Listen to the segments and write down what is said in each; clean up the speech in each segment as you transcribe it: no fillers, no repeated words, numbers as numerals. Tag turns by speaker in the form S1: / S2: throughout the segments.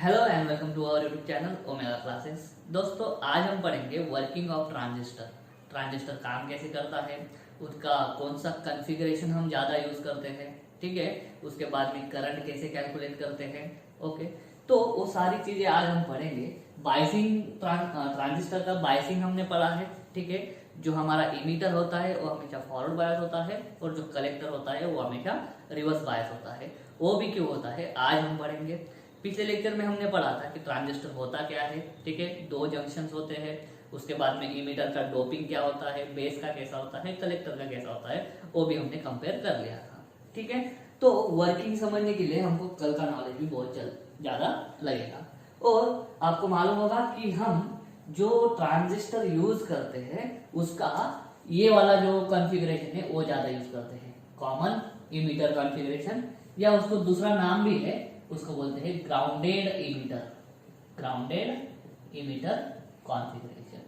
S1: Hello and welcome to our YouTube channel Omega Classes. दोस्तों, आज हम पढ़ेंगे वर्किंग ऑफ ट्रांजिस्टर। ट्रांजिस्टर काम कैसे करता है, उसका कौन सा कॉन्फ़िगरेशन हम ज़्यादा यूज़ करते हैं, ठीक है। उसके बाद में करंट कैसे कैलकुलेट करते हैं। ओके, तो वो सारी चीज़ें आज हम पढ़ेंगे। बायसिंग, ट्रांजिस्टर का बायसिंग हमने पढ़ा है, ठीक है। जो हमारा इमीटर होता है वो हमेशा फॉरवर्ड बायस होता है और जो कलेक्टर होता है वो हमेशा रिवर्स बायस होता है। वो भी क्यों होता है आज हम पढ़ेंगे। पिछले लेक्चर में हमने पढ़ा था कि ट्रांजिस्टर होता क्या है, ठीक है। दो जंक्शंस होते हैं, उसके बाद में इमीटर का डोपिंग क्या होता है, बेस का कैसा होता है, कलेक्टर का कैसा होता है, वो भी हमने कंपेयर कर लिया था, ठीक है। तो वर्किंग समझने के लिए हमको कल का नॉलेज भी बहुत ज्यादा लगेगा। और आपको मालूम होगा कि हम जो ट्रांजिस्टर यूज करते हैं उसका ये वाला जो कॉन्फ़िगरेशन है वो ज्यादा यूज करते हैं, कॉमन इमीटर कॉन्फ़िगरेशन, या उसको दूसरा नाम भी है, उसको बोलते हैं grounded emitter. Grounded emitter configuration.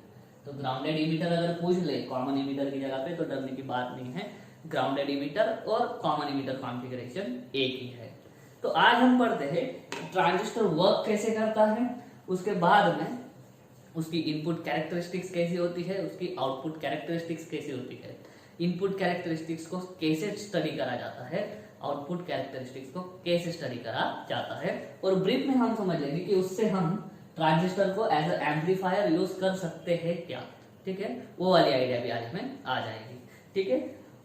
S1: तो ग्राउंडेड इमीटर अगर पूछ ले कॉमन इमीटर की जगह पे तो डरने की बात नहीं है। ग्राउंडेड इमीटर और कॉमन इमीटर कॉन्फ़िगरेशन एक ही है। तो आज हम पढ़ते हैं ट्रांजिस्टर वर्क कैसे करता है, उसके बाद में उसकी इनपुट कैरेक्टरिस्टिक्स कैसी होती है, उसकी आउटपुट कैरेक्टरिस्टिक्स कैसी होती है, इनपुट कैरेक्टरिस्टिक्स को कैसे स्टडी करा जाता है, आउटपुट कैरेक्टरिस्टिक्स को कैसे स्टडी करा जाता है, और ब्रीफ में हम समझ लेंगे कि उससे हम ट्रांजिस्टर को एज ए एम्पलीफायर यूज कर सकते हैं क्या, ठीक है। वो वाली आइडिया भी आज हमें आ जाएगी, ठीक है।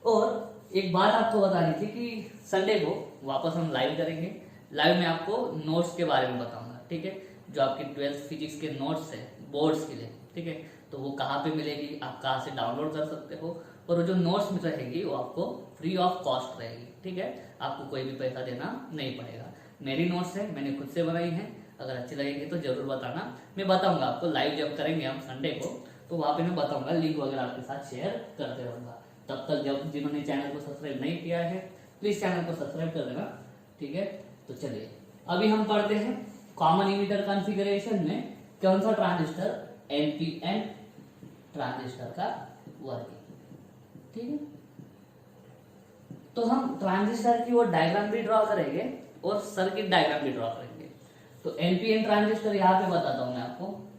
S1: और एक बात आपको बतानी थी कि संडे को वापस हम लाइव करेंगे। लाइव में आपको नोट्स के बारे में बताऊंगा, ठीक है। जो आपकी 12th फिजिक्स के नोट्स है बोर्ड्स के लिए, ठीक है, तो वो कहाँ पे मिलेगी, आप कहाँ से डाउनलोड कर सकते हो, और वो जो नोट्स में रहेगी वो आपको फ्री ऑफ कॉस्ट रहेगी, ठीक है। आपको कोई भी पैसा देना नहीं पड़ेगा। मेरी नोट्स है, मैंने खुद से बनाई है। अगर अच्छी लगेगी तो जरूर बताना, मैं बताऊंगा आपको। लाइव जब करेंगे हम संडे को तो वहाँ पे मैं बताऊंगा, लिंक वगैरह आपके साथ शेयर करते रहूंगा। तब तक जब जिन्होंने चैनल को सब्सक्राइब नहीं किया है प्लीज चैनल को सब्सक्राइब कर देना, ठीक है। तो चलिए अभी हम पढ़ते हैं कॉमन इमीटर कॉन्फ़िगरेशन में कौन सा ट्रांजिस्टर, एनपीएन ट्रांजिस्टर का वर्किंग, ठीक है। तो हम ट्रांजिस्टर की वो डायग्राम भी ड्रॉ करेंगे और सर्किट डायग्राम भी ड्रॉ करेंगे। तो एनपीएन ट्रांजिस्टर यहाँ पे बताता हूं मैं आपको,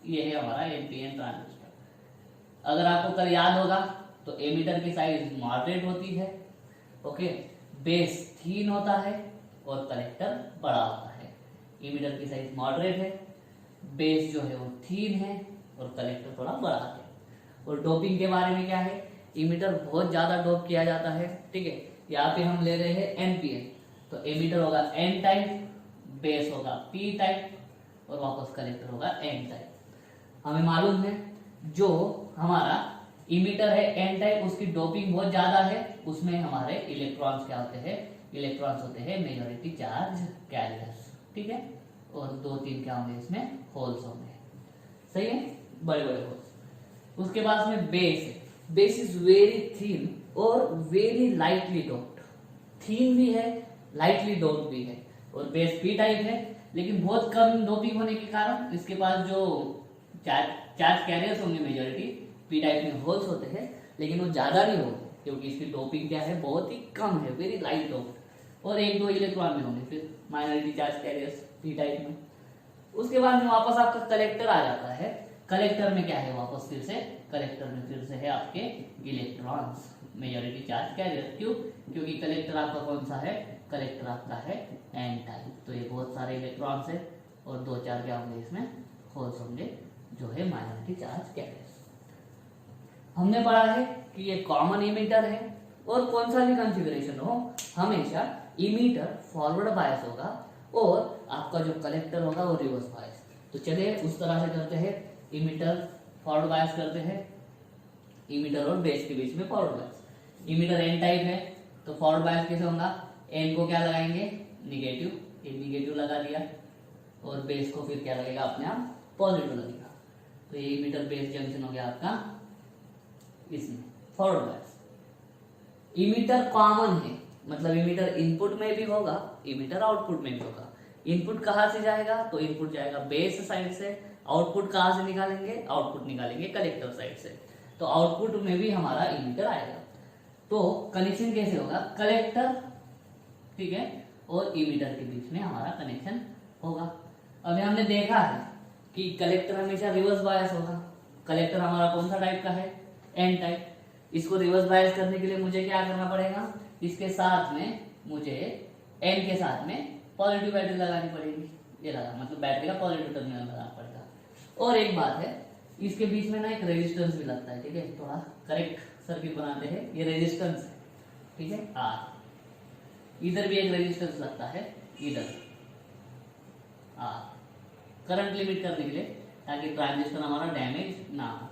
S1: ये है हमारा एनपीएन ट्रांजिस्टर। अगर आपको कल याद होगा तो एमीटर की साइज मॉडरेट होती है, ओके, बेस थीन होता है और कलेक्टर बड़ा होता है। एमीटर की साइज मॉडरेट है, बेस जो है वो थीन है और कलेक्टर थोड़ा बड़ा है। और डोपिंग के बारे में क्या है, इमीटर बहुत ज्यादा डोप किया जाता है, ठीक है। यहाँ पे हम ले रहे हैं एनपीएन, तो एमीटर होगा एन टाइप, बेस होगा पी टाइप और वापस कलेक्टर होगा एन टाइप। हमें मालूम है जो हमारा इमीटर है एन टाइप उसकी डोपिंग बहुत ज्यादा है, उसमें हमारे इलेक्ट्रॉन्स क्या होते हैं, इलेक्ट्रॉन्स होते हैं मेजॉरिटी चार्ज कैरियर्स, ठीक है। और दो तीन क्या होंगे इसमें, होल्स होंगे, सही है, बड़े बड़े होल्स। उसके बाद में बेस है, बेस इज वेरी थीन और वेरी लाइटली डोप्ड। थीन भी है, लाइटली डोप्ड भी है, और बेस पी टाइप है, लेकिन बहुत कम डोपिंग होने के कारण इसके पास जो चार्ज कैरियर्स होंगे मेजॉरिटी पी टाइप में होल्स होते हैं, लेकिन वो ज्यादा नहीं होंगे क्योंकि इसकी डोपिंग क्या है, बहुत ही कम है, वेरी लाइट डोप्ड। और एक दो इलेक्ट्रॉन में होंगे फिर minority charge carriers P type में। उसके बाद में वापस आपका कलेक्टर आ जाता है। कलेक्टर में क्या है, वापस फिर से कलेक्टर में फिर से है आपके इलेक्ट्रॉन्स मेजॉरिटी चार्ज कैरियर। क्यों, क्योंकि कलेक्टर आपका कौन सा है, कलेक्टर आपका है एन टाइप। तो ये बहुत सारे इलेक्ट्रॉन्स है और दो चार क्या होंगे इसमें, होल्स होंगे जो है माइनॉरिटी चार्ज कैरियर्स। हमने पढ़ा है कि ये कॉमन इमीटर है और कौन सा भी कॉन्फ़िगरेशन हो हमेशा इमीटर फॉरवर्ड बायस होगा और आपका जो कलेक्टर होगा वो रिवर्स बायस। तो चलिए उस तरह से करते हैं, इमीटर फॉरवर्ड बायस करते हैं, इमीटर और बेस के बीच में forward bias. Emitter N type है तो फॉरवर्ड बायस कैसे होगा, एन को क्या लगाएंगे, निगेटिव, ये निगेटिव लगा दिया, और बेस को फिर क्या लगेगा, अपने आप पॉजिटिव लगेगा। तो ये इमीटर बेस जंक्शन हो गया आपका इसमें फॉरवर्ड बायस। इमीटर कॉमन है, मतलब इमीटर इनपुट में भी होगा, इमीटर आउटपुट में भी होगा। इनपुट कहाँ से जाएगा, तो इनपुट जाएगा बेस साइड से, आउटपुट कहाँ से निकालेंगे, आउटपुट निकालेंगे कलेक्टर साइड से। तो आउटपुट में भी हमारा इमीटर आएगा। तो कनेक्शन कैसे होगा, कलेक्टर, ठीक है, और इमीटर के बीच में हमारा कनेक्शन होगा। देखा है कि कलेक्टर हमेशा रिवर्स बायस होगा। कलेक्टर हमारा कौन सा टाइप का है, एन टाइप। इसको रिवर्स बायस करने के लिए मुझे क्या करना पड़ेगा, इसके साथ में मुझे एन के साथ में पॉजिटिव बैटरी लगानी पड़ेगी। ये लगा, मतलब बैटरी का पॉजिटिव टर्मिनल लगाना पड़ेगा। और एक बात है, इसके बीच में ना एक रेजिस्टेंस भी लगता है, ठीक है, थोड़ा करेक्ट सर्किट बनाते हैं, ये रेजिस्टेंस है, ठीक है, आर। इधर भी एक रेजिस्टेंस लगता है, इधर आर, करंट लिमिट करने के लिए, ताकि ट्रांजिस्टर हमारा डैमेज ना हो,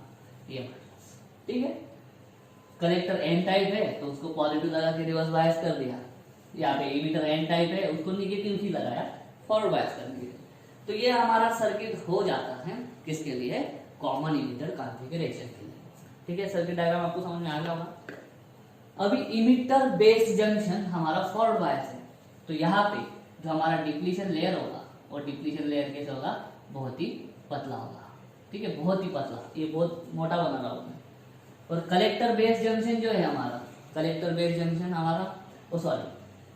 S1: ये ठीक है। कलेक्टर एन टाइप है तो उसको पॉजिटिव लगा के रिवर्स बायस कर दिया। यहाँ पे इमीटर एन टाइप है, उसको निगेटिव ही लगाया फॉरवर्ड बायस करने के लिए। तो ये हमारा सर्किट हो जाता है किसके लिए, कॉमन इमीटर कॉन्फ़िगरेशन के लिए, ठीक है। सर्किट डायग्राम आपको समझ में आ गया होगा। अभी इमीटर बेस जंक्शन हमारा फॉरवर्ड बायस है, तो यहाँ पे जो हमारा डिप्लीशन लेयर होगा, और डिप्लीशन लेयर कैसे होगा, बहुत ही पतला होगा, ठीक है, बहुत ही पतला, ये बहुत मोटा बना रहा हूँ। और कलेक्टर बेस जंक्शन जो है हमारा, कलेक्टर बेस जंक्शन हमारा,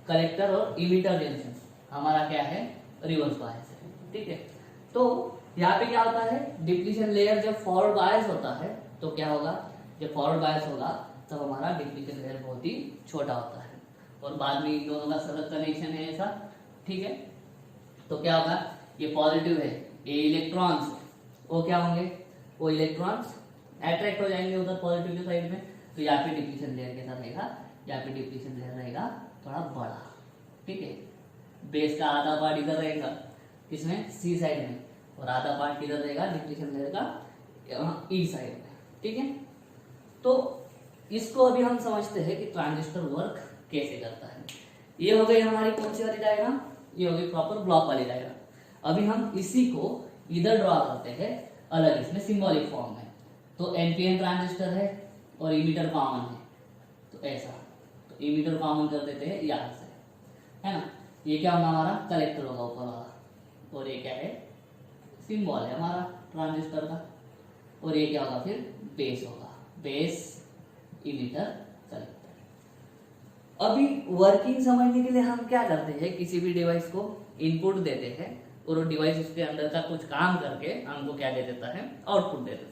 S1: कलेक्टर और इमीटर जंक्शन हमारा क्या है, रिवर्स बायस है, ठीक है। तो यहाँ पे क्या होता है, डिप्लीशन लेयर जब फॉरवर्ड बायस होता है तो क्या होगा, जब फॉरवर्ड बायस होगा तब हमारा डिप्लीशन लेयर बहुत ही छोटा होता है, और बाद में इन दोनों का सतत कनेक्शन है ऐसा, ठीक है। तो क्या होगा, ये पॉजिटिव है, ये इलेक्ट्रॉन्स, वो क्या होंगे, वो इलेक्ट्रॉन्स अट्रैक्ट हो जाएंगे उधर पॉजिटिव के साइड में। तो यहाँ पे डिप्लीशन लेयर कैसा रहेगा, यहाँ पे डिप्लीशन लेयर रहेगा थोड़ा बड़ा, ठीक है। बेस का आधा पार्ट इधर रहेगा, इसमें सी साइड में, और आधा पार्ट किधर रहेगा, डिप्लीशन लेयर का ई साइड में, ठीक है। तो इसको अभी हम समझते हैं कि ट्रांजिस्टर वर्क कैसे करता है। ये हो गई हमारी कौन सी वाली डायग्राम, ये हो गई प्रॉपर ब्लॉक वाली डायग्राम। अभी हम इसी को इधर ड्रॉ करते हैं अलग, इसमें सिंबॉलिक फॉर्म में। तो एनपीएन ट्रांजिस्टर है और इमीटर कॉमन है, तो ऐसा, तो इमीटर कॉमन कर देते हैं यहाँ से, है ना। ये क्या होगा, हमारा कलेक्टर होगा ऊपर वाला, और ये क्या है, सिंबल है हमारा ट्रांजिस्टर का, और ये क्या होगा फिर, बेस होगा, बेस इमीटर कलेक्टर। अभी वर्किंग समझने के लिए हम क्या करते हैं, किसी भी डिवाइस को इनपुट देते हैं, और वो डिवाइस उसके अंदर का कुछ काम करके हमको क्या दे देता है, आउटपुट दे देता है।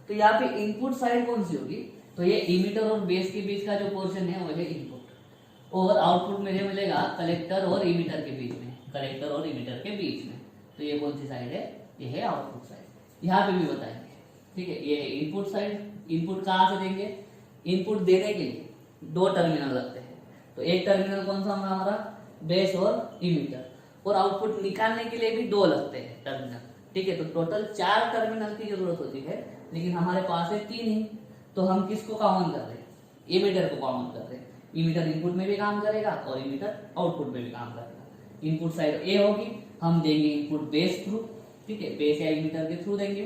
S1: तो यहाँ पे इनपुट साइड कौन सी होगी, तो ये इमीटर और बेस के बीच का जो पोर्शन है वो है इनपुट, और आउटपुट मुझे मिलेगा कलेक्टर और इमीटर के बीच में, कलेक्टर और इमीटर के बीच में। तो ये कौन सी साइड है, ये है आउटपुट साइड। यहाँ पे भी बताएंगे, ठीक है। ये है इनपुट साइड। इनपुट कहाँ से देंगे, इनपुट देने के लिए दो टर्मिनल लगते हैं, तो एक टर्मिनल कौन सा हमारा, बेस और इमीटर, और आउटपुट निकालने के लिए भी दो लगते हैं टर्मिनल, ठीक है। तो टोटल 4 टर्मिनल की जरूरत होती है, लेकिन हमारे पास है 3 ही, तो हम किसको कॉमन कर रहे हैं, इमीटर को कॉमन कर रहे हैं। इमीटर इनपुट में भी काम करेगा और इमीटर आउटपुट में भी काम करेगा। इनपुट साइड ए होगी, हम देंगे इनपुट बेस थ्रू, ठीक है, बेस या इमीटर के थ्रू देंगे,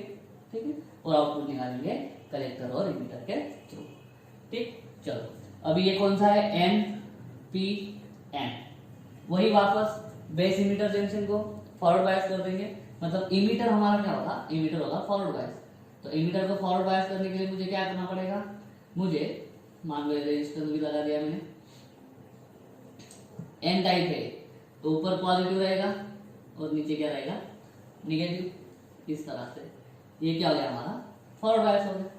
S1: ठीक है, और आउटपुट निकालेंगे कलेक्टर और इमीटर के थ्रू, ठीक। चलो अभी ये कौन सा है, एन पी एन, वही वापस बेस इमीटर जंक्शन को फॉरवर्ड बायस कर देंगे, मतलब इमीटर हमारा क्या होगा, इमीटर होगा फॉरवर्ड बायस। तो इमीटर को फॉरवर्ड बायस करने के लिए मुझे क्या करना पड़ेगा, मुझे मान लो रेजिस्टेंस भी लगा दिया मैंने, एन टाइप है तो ऊपर पॉजिटिव रहेगा और नीचे क्या रहेगा, निगेटिव, इस तरह से। ये क्या हो गया हमारा, फॉरवर्ड बायस हो गया।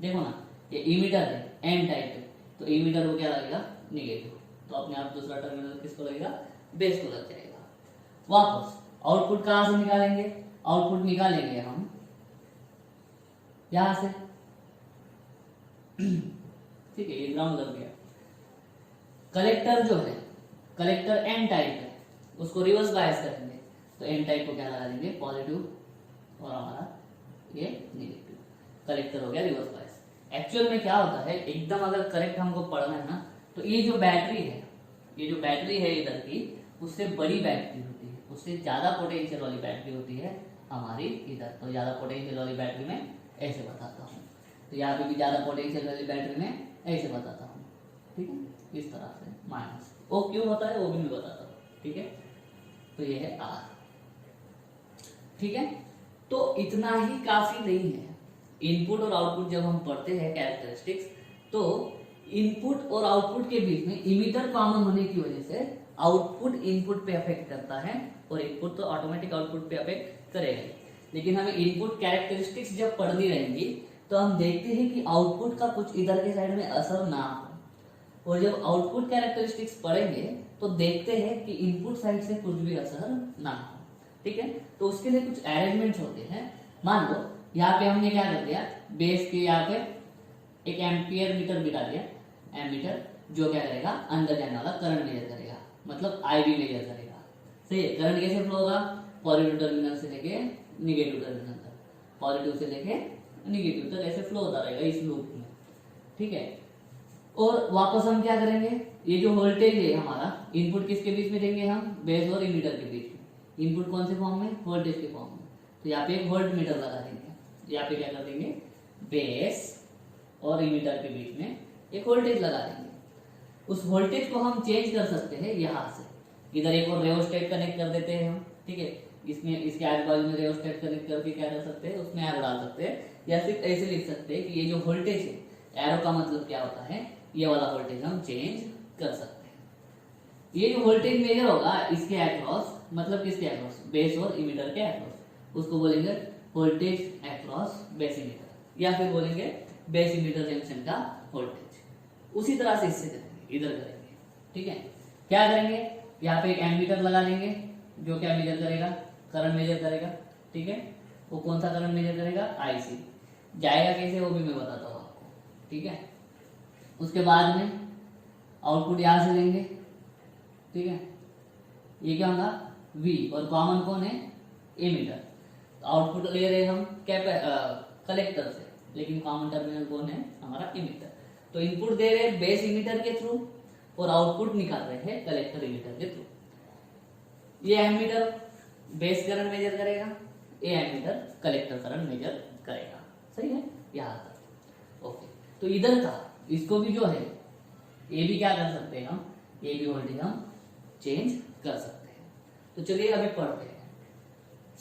S1: देखो ना, ये इमीटर है, एन टाइप है, तो इमीटर को क्या लगेगा, निगेटिव, तो अपने आप दूसरा टर्मिनल किसको लगेगा, बेस को लग जाएगा। वापस आउटपुट कहां से निकालेंगे, आउटपुट निकालेंगे हम यहां से, ठीक है, ये ग्राउंड लग गया। कलेक्टर जो है, कलेक्टर एन टाइप है, उसको रिवर्स बायस करेंगे, तो एन टाइप को क्या लगा देंगे, पॉजिटिव, और हमारा ये नेगेटिव। कलेक्टर हो गया रिवर्स बायस। एक्चुअल में क्या होता है, एकदम अगर करेक्ट हमको पढ़ना है ना, तो ये जो बैटरी है, ये जो बैटरी है इधर की, उससे बड़ी बैटरी होती है, उससे ज्यादा पोटेंशियल वाली बैटरी होती है हमारी इधर। तो ज्यादा पोटेंशियल वाली बैटरी में ऐसे बताता हूँ, तो यहाँ पे भी ज्यादा पोटेंशियल वाली बैटरी में ऐसे बताता हूँ, ठीक है, इस तरह से माइनस। वो क्यों होता है वो भी मैं बताता हूँ, ठीक है। तो ये है आर, ठीक है। तो इतना ही काफी नहीं है। इनपुट और आउटपुट जब हम पढ़ते हैं कैरेक्टरिस्टिक्स, तो इनपुट और आउटपुट के बीच में इमीटर कॉमन होने की वजह से आउटपुट इनपुट पे अफेक्ट करता है और इनपुट तो ऑटोमेटिक आउटपुट पे अफेक्ट करेगा। लेकिन हमें इनपुट कैरेक्टरिस्टिक्स जब पढ़नी रहेंगी तो हम देखते हैं कि आउटपुट का कुछ इधर के साइड में असर ना हो, और जब आउटपुट कैरेक्टरिस्टिक्स पढ़ेंगे तो देखते हैं कि इनपुट साइड से कुछ भी असर ना हो। ठीक है, तो उसके लिए कुछ अरेंजमेंट्स होते हैं। मान लो यहाँ पे हमने क्या कर दिया, बेस के यहाँ पे एक एम्पियर मीटर बिठा दिया, एमीटर, जो क्या करेगा, अंदर जाने वाला करंट मेजर करेगा, मतलब आईबी मेजर करेगा। सही है, करंट कैसे फ्लो होगा, पॉजिटिव टर्मिनल से लेके निगेटिव टर्मिनल तक, पॉजिटिव से लेके निगेटिव तक ऐसे फ्लो होता रहेगा इस लूप में। ठीक है, और वापस हम क्या करेंगे, ये जो वोल्टेज है हमारा, इनपुट किसके बीच में देंगे हम, बेस और इमीटर के बीच में। इनपुट कौन से फॉर्म में, वोल्टेज के फॉर्म में। तो यहाँ पे एक वोल्ट मीटर लगा देंगे, यहाँ पे क्या कर देंगे, बेस और इमीटर के बीच में एक वोल्टेज लगा देंगे। उस वोल्टेज को हम चेंज कर सकते हैं यहाँ से, इधर एक और रेओस्टेट कनेक्ट कर देते हैं हम। ठीक है, इसमें इसके आजू बाजू में रेओस्टेट कनेक्ट करके क्या कर सकते हैं, उसमें एरो डाल सकते हैं, या फिर ऐसे लिख सकते हैं कि ये जो वोल्टेज है, एरो का मतलब क्या होता है, ये वाला वोल्टेज हम चेंज कर सकते हैं। ये जो वोल्टेज मेजर होगा इसके अक्रॉस, मतलब किसके अक्रॉस, बेस और इमीटर के अक्रॉस, उसको बोलेंगे वोल्टेज अक्रॉस बेस इमीटर, या फिर बोलेंगे बेस इमीटर जंक्शन का वोल्टेज। उसी तरह से इससे करेंगे, इधर करेंगे। ठीक है, क्या करेंगे, यहाँ पे एक एमीटर लगा लेंगे, जो क्या मेजर करेगा, करंट मेजर करेगा। ठीक है, वो कौन सा करंट मेजर करेगा, आईसी। जाएगा कैसे वो भी मैं बताता हूँ आपको। ठीक है, उसके बाद में आउटपुट यहां से लेंगे। ठीक है, ये क्या होगा, V, और कॉमन कौन है, एमीटर। तो आउटपुट ले रहे हम कलेक्टर से, लेकिन कॉमन टर्मिनल कौन है, हमारा इमीटर। तो इनपुट दे रहे हैं बेस इमीटर के थ्रू, और आउटपुट निकाल रहे हैं कलेक्टर इमीटर के थ्रू। ये एमीटर बेस करंट मेजर करेगा, ये एमीटर कलेक्टर करंट मेजर करेगा। सही है, यहाँ तक ओके। तो इधर का इसको भी जो है, ये भी क्या कर सकते हैं हम, ये भी वोल्टेज हम चेंज कर सकते हैं। तो चलिए अभी पढ़ते हैं।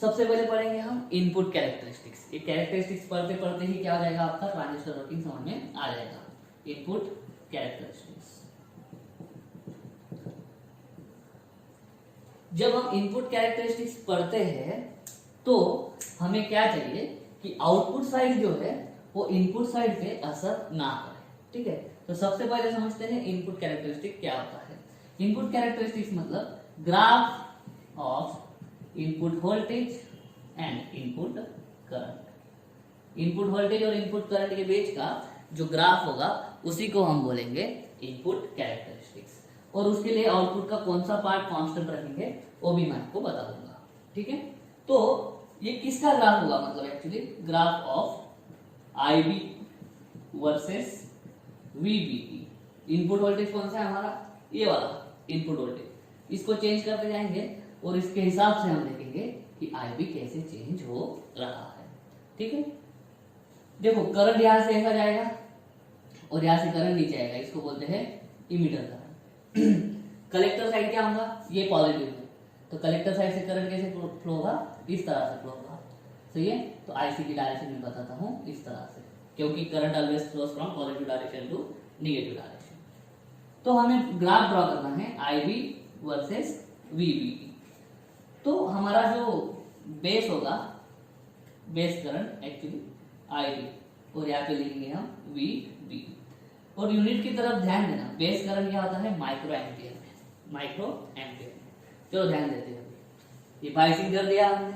S1: सबसे पहले पढ़ेंगे हम इनपुट कैरेक्टरिस्टिक्स। ये कैरेक्टरिस्टिक्स पढ़ते पढ़ते ही क्या हो जाएगा, आपका ट्रांजिस्टर वर्किंग समझ में आ जाएगा। इनपुट कैरेक्टरिस्टिक्स, जब हम इनपुट कैरेक्टरिस्टिक्स पढ़ते हैं तो हमें क्या चाहिए कि आउटपुट साइड जो है वो इनपुट साइड पे असर ना करे। ठीक है, तो सबसे पहले समझते हैं इनपुट कैरेक्टरिस्टिक क्या होता है। इनपुट कैरेक्टरिस्टिक्स मतलब graph of input voltage and input current. Input voltage और इनपुट करंट के बीच का जो ग्राफ होगा उसी को हम बोलेंगे इनपुट कैरेक्टरिस्टिक्स, और उसके लिए आउटपुट का कौन सा पार्ट कांस्टेंट रखेंगे वो भी मैं आपको बता दूंगा। ठीक है, तो ये किसका ग्राफ होगा, मतलब actually graph of IB versus VBE। Input voltage कौन सा है हमारा, ये वाला इनपुट वोल्टेज। इसको चेंज करते जाएंगे और इसके हिसाब से हम देखेंगे कि IB कैसे चेंज हो रहा है। ठीक है, देखो करंट यहां से ऐसा जाएगा और यहां से करंट नीचे आएगा, इसको बोलते हैं इमीटर करंट। कलेक्टर साइड क्या होगा, ये पॉजिटिव है, तो कलेक्टर साइड से करंट कैसे फ्लो होगा, इस तरह से फ्लो होगा। सही है, तो आईसी की डायरेक्शन में बताता हूँ इस तरह से, क्योंकि current always flows from positive direction to negative direction. तो हमें ग्राफ ड्रॉ करना है IB वर्सेस VBE। तो हमारा जो बेस होगा, बेस करंट एक्चुअली IB, और यहाँ पे लिखेंगे हम VBE। और यूनिट की तरफ ध्यान देना, बेस करंट क्या होता है, माइक्रो एम्पियर में, माइक्रो एम्पियर। चलो ध्यान देते हैं, ये बाइसिंग कर दिया हमने।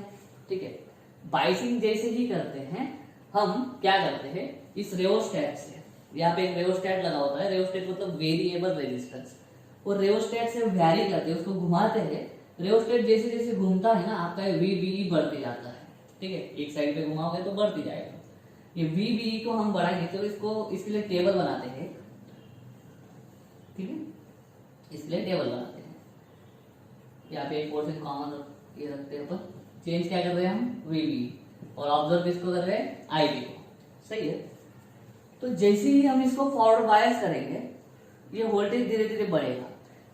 S1: ठीक है, बाइसिंग जैसे ही करते हैं हम क्या करते हैं, इस रेओस्टेट से, यहाँ पे एक रेओस्टेट लगा होता है, रेओस्टेट मतलब वेरिएबल रेजिस्टेंस, और रेओस्टेट से वैरी करते हैं, उसको घुमाते हैं। रेओस्टेट जैसे जैसे घूमता है ना, आपका VBE बढ़ते जाता है। ठीक है, एक साइड पे घुमाओगे तो बढ़ती जाएगा। ये VBE को हम बढ़ाएंगे, तो इसको इसके लिए टेबल बनाते हैं। ठीक है, इसके लिए टेबल बनाते हैं। यहाँ पे एक पोर्शन कॉमन ये रखते हैं, अपन चेंज क्या कर रहे हैं हम, VBE, और ऑब्जर्व किसको कर रहे हैं, IB को। सही है, तो जैसे ही हम इसको फॉरवर्ड बायस करेंगे, ये वोल्टेज धीरे धीरे बढ़ेगा।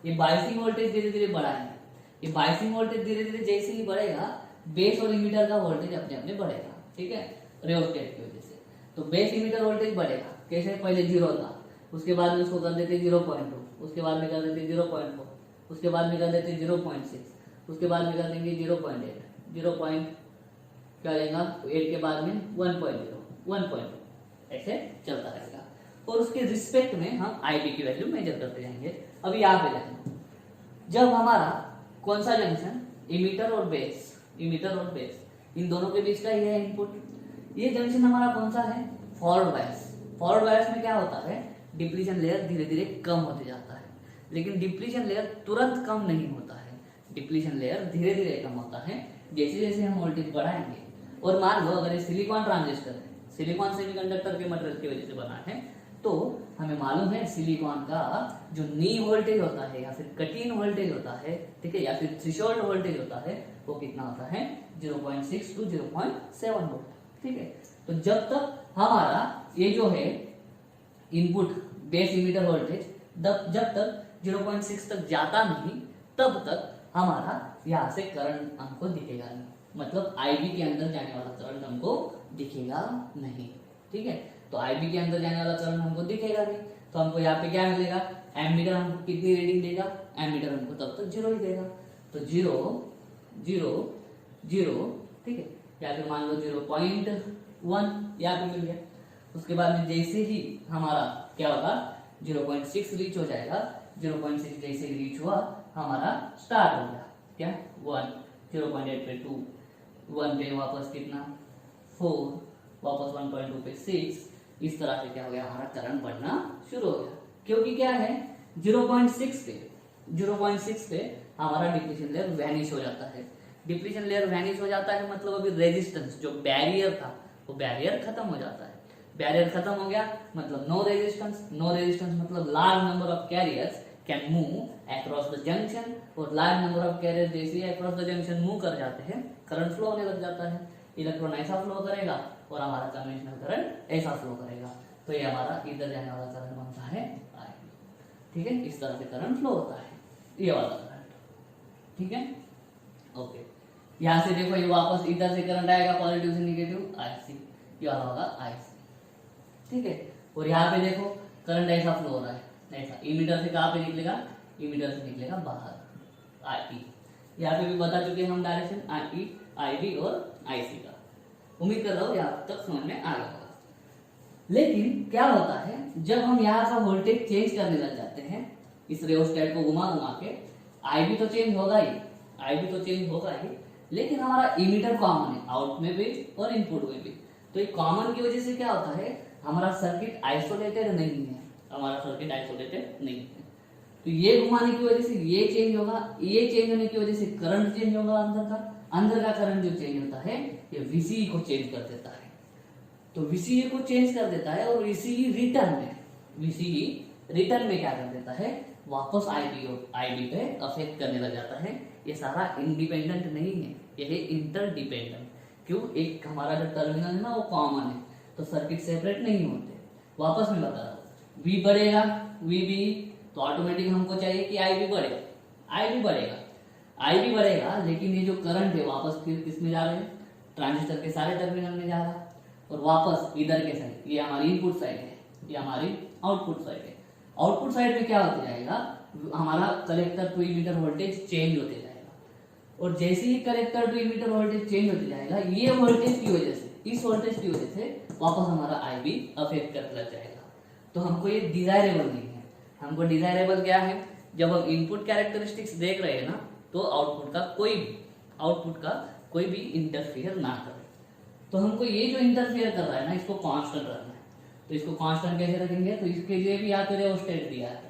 S1: ये बायसिंग वोल्टेज धीरे धीरे बढ़ाएंगे, ये बायसिंग वोल्टेज धीरे धीरे जैसे ही बढ़ेगा, बेस और इमीटर का वोल्टेज अपने अपने बढ़ेगा। ठीक है, रेओस्टेट की वजह से। तो बेस इमीटर वोल्टेज बढ़ेगा, कैसे, पहले 0 था, उसके बाद में उसको कर देते 0.2, उसके बाद में कर देते 0.4, उसके बाद में कर देते 0.6, उसके बाद में कर देंगे 0.8, 0 पॉइंट क्या लेगा 8 के बाद में 1.0, 1.2 ऐसे चलता रहेगा। और उसके रिस्पेक्ट में हम आईबी की वैल्यू मेजर करते जाएंगे। अभी यहाँ पे देखना, जब हमारा कौन सा जंक्शन इमीटर और बेस, इमीटर और बेस इन दोनों के बीच का ये है इनपुट, ये जंक्शन हमारा कौन सा है फॉरवर्ड बायस। फॉरवर्ड बायस में क्या होता है डिप्लीशन लेयर धीरे धीरे कम होते जाता है, लेकिन डिप्लीशन लेयर तुरंत कम नहीं होता है, डिप्लीशन लेयर धीरे धीरे कम होता है जैसे जैसे हम वोल्टेज बढ़ाएंगे। और मान लो अगर ये सिलिकॉन ट्रांजिस्टर है, सिलिकॉन सेमीकंडक्टर के मटेरियल की वजह से बना है, तो हमें मालूम है सिलिकॉन का जो नी वोल्टेज होता है या फिर कट-इन वोल्टेज होता है, ठीक है, या फिर थ्रेशोल्ड वोल्टेज होता है, वो कितना होता है 0.6 टू 0.7 वोल्ट, ठीक है। तो जब तक हमारा ये जो है इनपुट बेस इमीटर वोल्टेज जब तक 0.6 तक जाता नहीं, तब तक हमारा यहाँ से करंट हमको दिखेगा नहीं, मतलब आईबी के अंदर जाने वाला करंट हमको दिखेगा नहीं, ठीक है। तो आईबी के अंदर जाने वाला करंट हमको दिखेगा नहीं, तो हमको यहाँ पे क्या मिलेगा, एमीटर हमको कितनी रीडिंग देगा, एमीटर हमको तब तक 0 ही देगा। तो 0 0 0, ठीक है, या फिर मान लो 0.1 यहाँ पे मिल गया। उसके बाद में जैसे ही हमारा क्या होगा 0.6 रीच हो जाएगा, 0.6 जैसे ही रीच हुआ हमारा स्टार्ट हो गया क्या 1, 0.8 पे 2, 1 पे वापस कितना 4, वापस 1.2 पे 6, इस तरह से क्या हो गया हमारा करंट बढ़ना शुरू हो गया। क्योंकि क्या है 0.6 पे हमारा डिप्लीशन लेयर वैनिश हो जाता है। डिप्लीशन लेयर वैनिश हो जाता है मतलब अभी रेजिस्टेंस जो बैरियर था वो बैरियर खत्म हो जाता है। बैरियर खत्म हो गया मतलब नो रेजिस्टेंस, नो रेजिस्टेंस मतलब large number of carriers can move across the junction, और लार्ज नंबर ऑफ कैरियर जैसे अक्रॉस द जंक्शन मूव कर जाते हैं करंट फ्लो होने लग जाता है। इलेक्ट्रॉन ऐसा फ्लो करेगा और हमारा कन्वेंशनल करंट ऐसा फ्लो करेगा, तो ये हमारा इधर जाने वाला करंट बनता है आई, ठीक है। इस तरह से करंट फ्लो होता है, ये वाला करंट, ठीक है, ओके। यहाँ से देखो ये वापस इधर से करंट आएगा पॉजिटिव से निगेटिव आईसी, ये वाला होगा आईसी, ठीक है। और यहाँ पे देखो करंट ऐसा फ्लो हो रहा है, ऐसा इमीटर से कहाँ पे निकलेगा, इमीटर से निकलेगा बाहर आई। यहाँ पे भी बता चुके हैं हम डायरेक्शन आई, आईबी और आईसी का। उम्मीद कर रहा हूँ यहाँ तक समझ में आ गया होगा। लेकिन क्या होता है जब हम यहाँ का वोल्टेज चेंज करने लग जाते हैं, इस रेओस्टेट को घुमा घुमा के, आईबी तो चेंज होगा ही, आईबी तो चेंज होगा ही, लेकिन हमारा इमीटर कॉमन है आउट में भी और इनपुट में भी। तो ये कॉमन की वजह से क्या होता है हमारा सर्किट आइसोलेटेड नहीं है, हमारा सर्किट आइसोलेटेड नहीं है। तो ये घुमाने की वजह से ये चेंज होगा, ये चेंज होने की वजह से करंट चेंज होगा, अंदर का करंट जो चेंज होता है ये वीसीई को चेंज कर देता है। तो वीसीई को चेंज कर देता है और वीसीई रिटर्न में क्या कर देता है वापस आईबी पे अफेक्ट करने लग जाता है। ये सारा इंडिपेंडेंट नहीं है, ये है इंटरडिपेंडेंट। क्यों, एक हमारा जो टर्मिनल है ना वो कॉमन है, तो सर्किट सेपरेट नहीं होते। वापस मैं बता रहा हूँ, वी बढ़ेगा वीबी, तो ऑटोमेटिक हमको चाहिए कि आईबी बढ़ेगा, आईबी बढ़ेगा, आईबी बढ़ेगा, लेकिन ये जो करंट है वापस फिर किस में जा रहे हैं, ट्रांजिस्टर के सारे टर्मिनल में जा रहा है, और वापस इधर के साइड, ये हमारी इनपुट साइड है, ये हमारी आउटपुट साइड है। आउटपुट साइड में क्या होते जाएगा हमारा collector to emitter voltage change होते जाएगा, और जैसे ही collector to emitter voltage change होते जाएगा, ये वोल्टेज की वजह से, इस वोल्टेज की वजह से वापस हमारा आईबी अफेक्ट करने लग जाएगा। तो हमको ये डिजायरेबल नहीं है। हमको डिजायरेबल क्या है, जब हम इनपुट कैरेक्टरिस्टिक्स देख रहे हैं ना, तो आउटपुट का कोई भी इंटरफियर ना करे। तो हमको ये जो इंटरफियर कर रहा है ना, इसको कांस्टेंट रखना है। तो इसको कांस्टेंट कैसे रखेंगे, तो इसके लिए भी यहाँ पे रेओस्टेट दिया है।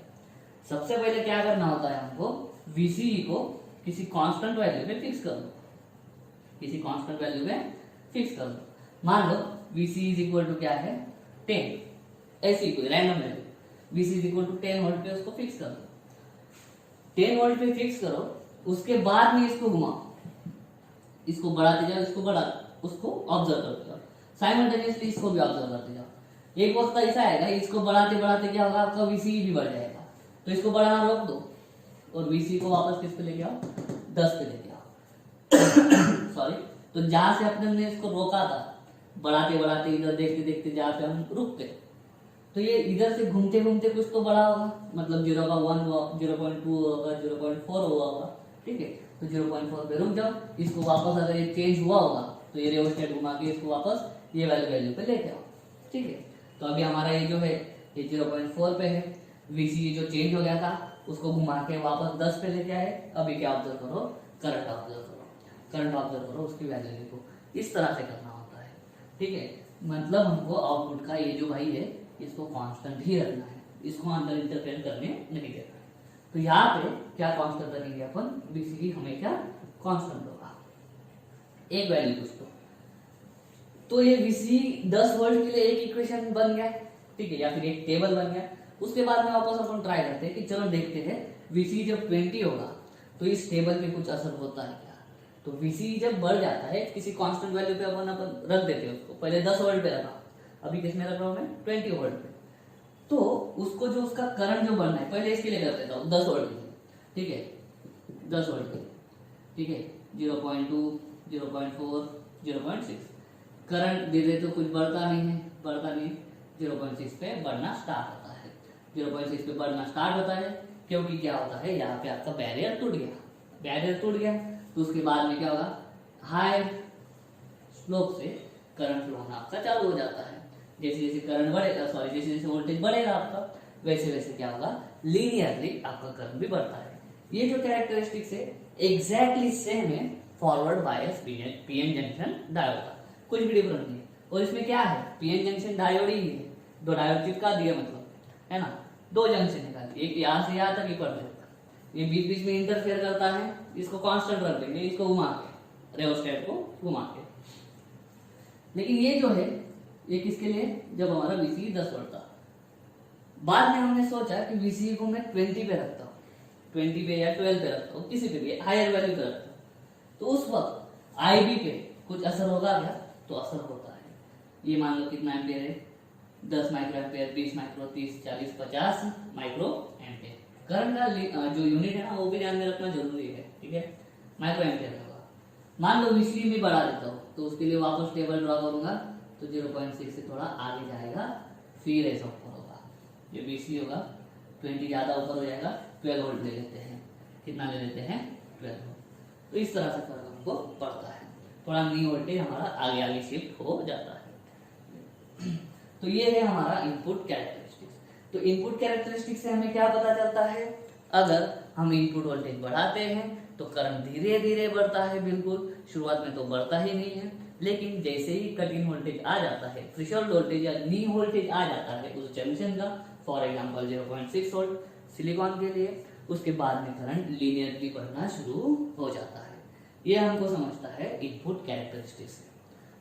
S1: सबसे पहले क्या करना होता है हमको, वीसीई को किसी कांस्टेंट वैल्यू में फिक्स कर दो, किसी कांस्टेंट वैल्यू में फिक्स कर दो। मान लो वीसीई इज इक्वल टू क्या है 10, ऐसी कोई random value, VCE is equal to 10 volt पे उसको फिक्स कर दो। 10 वोल्ट पे फिक्स करो, उसके बाद में इसको घुमाओ, इसको बढ़ाते जाओ, इसको बढ़ा, उसको ऑब्जर्व करते जाओ, साइमल्टेनियसली इसको भी ऑब्जर्व करते जाओ। एक वक्त ऐसा आएगा इसको बढ़ाते बढ़ाते क्या होगा, आपका वीसीई भी बढ़ जाएगा। तो इसको बढ़ाना रोक दो और वीसीई को वापस किस पे लेके आओ, 10 पे लेके आओ सॉरी। तो जहां से अपने ने इसको रोका था, बढ़ाते बढ़ाते इधर देखते देखते जहां पे हम रुक गए, तो ये इधर से घूमते घूमते कुछ तो बड़ा होगा, मतलब 0 का 1 हुआ, 0.2 होगा, 0.4 हुआ होगा, ठीक है। तो 0.4 पे रुक जाओ। इसको वापस अगर ये चेंज हुआ होगा तो ये रियोस्टेट घुमा के इसको वापस ये वाली वैल्यू पे लेके आओ, ठीक है। तो अभी हमारा ये जो है ये 0.4 पे है, VCE जो चेंज हो गया था उसको घुमा के वापस 10 पे लेके आए। अभी क्या ऑब्जर्व करो, करंट ऑब्जर्व करो, करंट ऑब्जर्व करो, उसकी वैल्यू लिखो। इस तरह से करना होता है, ठीक है। मतलब हमको आउटपुट का ये जो भाई है इसको कांस्टेंट ही रखना है, इसको अंदर इंटरफेयर करने नहीं देना है। तो यहाँ पे क्या कांस्टेंट रखेंगे अपन, VCE हमेशा कांस्टेंट होगा। एक वैल्यू कुछ तो ये VCE 10 वोल्ट के लिए एक इक्वेशन बन गया, ठीक है, या फिर एक टेबल बन गया। उसके बाद में वापस अपन ट्राई करते हैं कि चलो देखते हैं VCE जब 20 होगा तो इस टेबल पे कुछ असर होता है क्या। तो VCE जब बढ़ जाता है किसी कांस्टेंट वैल्यू पे अपन रख देते हैं उसको, पहले 10 वोल्ट पे रखा, अभी किस में रख रहा हूं मैं 20 वोल्ट पे। तो उसको जो उसका करंट जो बढ़ना है पहले इसके लिए कर देता हूँ 10 वोल्ट के, ठीक है, 10 वोल्ट के, ठीक है, 0.2, 0.4, 0.6 करंट दे दे तो कुछ बढ़ता नहीं है, बढ़ता नहीं, 0.6 पे बढ़ना स्टार्ट होता है। 0.6 पे बढ़ना स्टार्ट होता है क्योंकि क्या होता है यहाँ पे आपका बैरियर टूट गया, बैरियर टूट गया तो उसके बाद में क्या होगा, हाई स्लोप से करंट फ्लो होना आपका चालू हो जाता है। जैसे जैसे करंट बढ़ेगा, सॉरी जैसे जैसे वोल्टेज बढ़ेगा आपका वैसे वैसे क्या होगा, लीनियरली आपका करंट भी बढ़ता है। ये जो कैरेक्टरिस्टिक्स है एग्जैक्टली सेम है forward bias PN junction diode का, कुछ भी डिफरेंस नहीं है। और इसमें क्या है, पीएन जंक्शन डायोड ही है, दो डायोड चिपका दिया मतलब, है ना, दो जंक्शन निकाल, एक यहाँ से यहाँ तक, एक पर ये बीच बीच में इंटरफेयर करता है, इसको कांस्टेंट रख देंगे, इसको घुमा के रियोस्टेट को घुमा के। लेकिन ये जो है ये किसके लिए, जब हमारा VCE 10 वोल्ट था। बाद में हमने सोचा कि VCE को मैं 20 पे रखता हूँ, 20 पे या 12 पे रखता हूँ, किसी पे भी हायर वैल्यू पे रखता हूँ। तो उस वक्त IB पे कुछ असर होगा क्या, तो असर होता है। ये मान लो कितना एम्पियर है, 10 micro ampere, 20 micro, 30, 40, 50 micro ampere. Current का जो यूनिट है ना वो भी ध्यान में रखना जरूरी है, ठीक है, माइक्रो एम्पियर होगा। मान लो VCE भी बढ़ा देता हूँ तो उसके लिए वापस टेबल ड्रॉ करूंगा, तो 0.6 से थोड़ा आगे जाएगा, फिर ऐसा ऊपर होगा, ये VCE होगा 20 ज्यादा ऊपर हो जाएगा, 12 वोल्ट ले लेते हैं, कितना ले लेते हैं 12 वोल्ट। तो इस तरह से फर्क हमको पड़ता है, थोड़ा न्यू वोल्टेज हमारा आगे आगे शिफ्ट हो जाता है। तो ये है हमारा इनपुट कैरेक्टरिस्टिक्स। तो इनपुट कैरेक्टरिस्टिक्स से हमें क्या पता चलता है, अगर हम इनपुट वोल्टेज बढ़ाते हैं तो करंट धीरे धीरे बढ़ता है, बिल्कुल शुरुआत में तो बढ़ता ही नहीं है, लेकिन जैसे ही कट इन वोल्टेज आ जाता है, थ्रेशोल्ड वोल्टेज या नी वोल्टेज आ जाता है उस जंक्शन का, फॉर एग्जांपल 0.6 वोल्ट सिलिकॉन के लिए, उसके बाद में करंट लीनियरली बढ़ना शुरू हो जाता है। ये हमको समझता है इनपुट कैरेक्टरिस्टिक्स।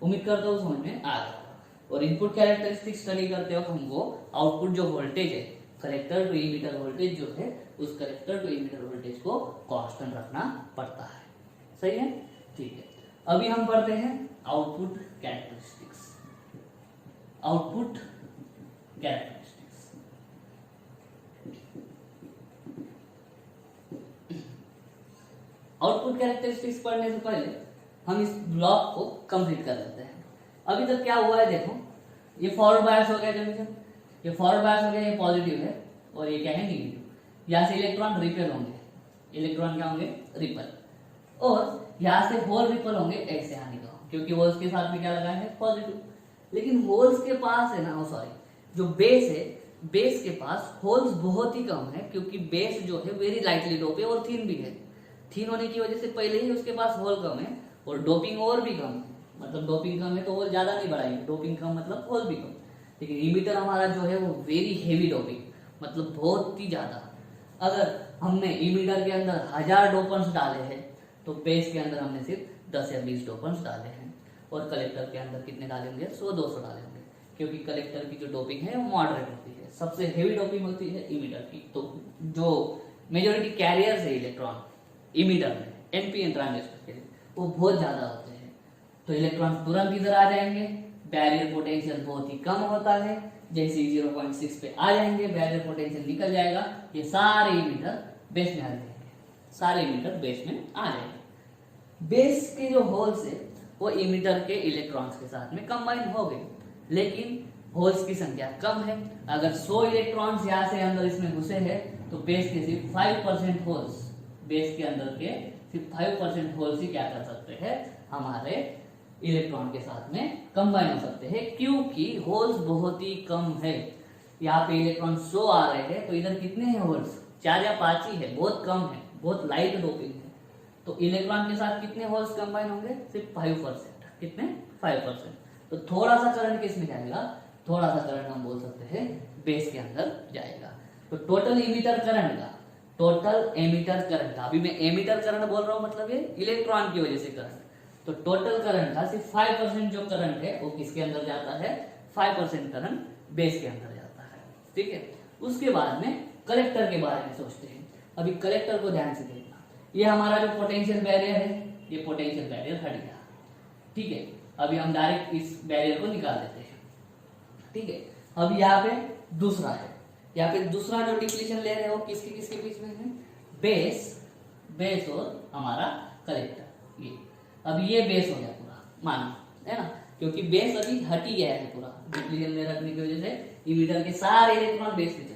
S1: उम्मीद करता हूँ समझ में आ गया। और इनपुट कैरेक्टरिस्टिक्स स्टडी करते वक्त हमको आउटपुट जो वोल्टेज है, कलेक्टर टू इमीटर वोल्टेज जो है, उस कलेक्टर टू इमीटर वोल्टेज को कांस्टेंट रखना पड़ता है। सही है, ठीक है। अभी हम पढ़ते हैं output characteristics. Output characteristics, output characteristics पढ़ने से पहले हम इस ब्लॉक को कंप्लीट कर लेते हैं। अभी तक क्या हुआ है देखो, ये फॉरवर्ड बायस हो गया जंक्शन, ये फॉरवर्ड बायस हो गया, ये पॉजिटिव है और ये क्या है नेगेटिव। यहाँ से इलेक्ट्रॉन रिपेल होंगे, इलेक्ट्रॉन क्या होंगे रिपेल, और यहाँ से होल रिपेल होंगे ऐसे आने का, क्योंकि होल्स के साथ में क्या लगा है पॉजिटिव। लेकिन होल्स के पास है ना, सॉरी जो बेस है, बेस के पास होल्स बहुत ही कम है, क्योंकि बेस जो है वेरी लाइटली डोप है और थिन भी है। थिन होने की वजह से पहले ही उसके पास होल कम है और डोपिंग और भी कम है, मतलब डोपिंग कम है तो होल ज्यादा नहीं बढ़ाएंगे, डोपिंग कम मतलब होल भी कम। लेकिन इमीटर हमारा जो है वो वेरी हेवी डोपिंग, मतलब बहुत ही ज्यादा। अगर हमने इमीटर के अंदर 1000 डोपेंट्स डाले हैं तो बेस के अंदर हमने सिर्फ 10 या 20 डोपेंट्स डाले हैं, और कलेक्टर के अंदर कितने डालेंगे, 100-200 डालेंगे, क्योंकि कलेक्टर की जो डोपिंग है वो मॉडरेट होती है। सबसे हेवी डोपिंग होती है इमीटर की। तो जो मेजोरिटी कैरियर्स है इलेक्ट्रॉन इमीटर में, एनपीएन ट्रांजिस्टर के लिए, वो बहुत ज्यादा होते हैं, तो इलेक्ट्रॉन तुरंत इधर आ जाएंगे। बैरियर पोटेंशियल बहुत ही कम होता है, जैसे 0.6 पे आ जाएंगे बैरियर पोटेंशियल निकल जाएगा, ये सारे इमीटर बेस में आ जाएंगे, सारे इमीटर बेस में आ जाएंगे। बेस के जो होल्स है वो इमीटर के इलेक्ट्रॉन्स के साथ में कंबाइन हो गए, लेकिन होल्स की संख्या कम है। अगर 100 इलेक्ट्रॉन्स यहाँ से अंदर इसमें घुसे हैं तो बेस के सिर्फ 5% होल्स, बेस के अंदर के सिर्फ 5% होल्स ही क्या कर सकते हैं, हमारे इलेक्ट्रॉन के साथ में कंबाइन हो सकते हैं, क्योंकि होल्स बहुत ही कम है। यहाँ पे इलेक्ट्रॉन 100 आ रहे हैं, तो इधर कितने हैं होल्स, 4 या 5 ही है, बहुत कम है, बहुत लाइट डोपिंग है। तो इलेक्ट्रॉन के साथ कितने होल्स कंबाइन होंगे, सिर्फ 5%। कितने, 5%। तो थोड़ा सा करंट किसमें जाएगा, थोड़ा सा करंट हम बोल सकते हैं बेस के अंदर जाएगा। तो टोटल एमिटर करंट का, टोटल एमिटर करंट का, अभी मैं एमिटर करंट बोल रहा हूं, मतलब ये इलेक्ट्रॉन की वजह से करंट। तो टोटल करंट का सिर्फ 5% जो करंट है वो किसके अंदर जाता है, 5% करंट बेस के अंदर जाता है। ठीक है, उसके बाद में कलेक्टर के बारे में सोचते हैं। अभी कलेक्टर को ध्यान से देखना, ये हमारा जो पोटेंशियल बैरियर है, ये पोटेंशियल बैरियर हट गया। ठीक है, अभी हम डायरेक्ट इस बैरियर को निकाल देते हैं। ठीक है, अब यहाँ पे दूसरा है, यहाँ पे दूसरा जो डिप्लीशन लेयर है वो किसके किसके बीच में है, बेस और हमारा कलेक्टर। ये अब ये बेस हो गया पूरा, माना है ना, क्योंकि बेस अभी हट ही गया है पूरा, डिप्लीशन लेयर हटने की वजह से इमिटर के सारे इलेक्ट्रॉन बेस में चले।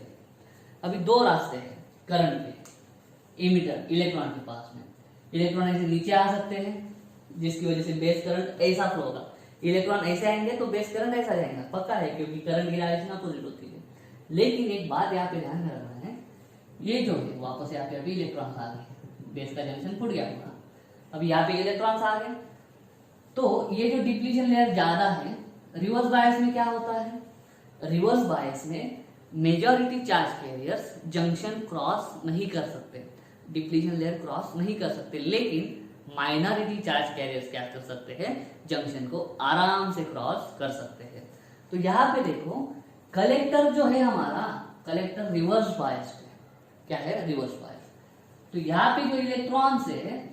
S1: अभी दो रास्ते हैं करंट के, इमिटर इलेक्ट्रॉन के पास में, इलेक्ट्रॉन ऐसे नीचे आ सकते हैं जिसकी वजह से बेस करंट ऐसा फ्लो होगा, इलेक्ट्रॉन ऐसे आएंगे तो बेस करंट ऐसा जाएगा, पक्का है, क्योंकि करंट की डायरेक्शन अपोजिट होती है। लेकिन एक बात यहाँ पे ध्यान में रखना है, ये जो है वापस यहाँ पे अभी इलेक्ट्रॉन्स आ गए, बेस का जंक्शन फूट गया पूरा, अभी यहाँ पे इलेक्ट्रॉन्स आ गए, तो ये जो डिप्लीशन लेयर ज्यादा है, रिवर्स बायस में क्या होता है, रिवर्स बायस में majority charge carriers junction cross नहीं कर सकते, डिप्लीशन लेयर क्रॉस नहीं कर सकते, लेकिन माइनॉरिटी चार्ज कैरियर्स क्या कर सकते हैं, जंक्शन को आराम से क्रॉस कर सकते हैं। तो यहाँ पे देखो कलेक्टर जो है हमारा, कलेक्टर रिवर्स बायस्ड है, क्या है, रिवर्स बायस। तो यहाँ पे जो इलेक्ट्रॉन्स है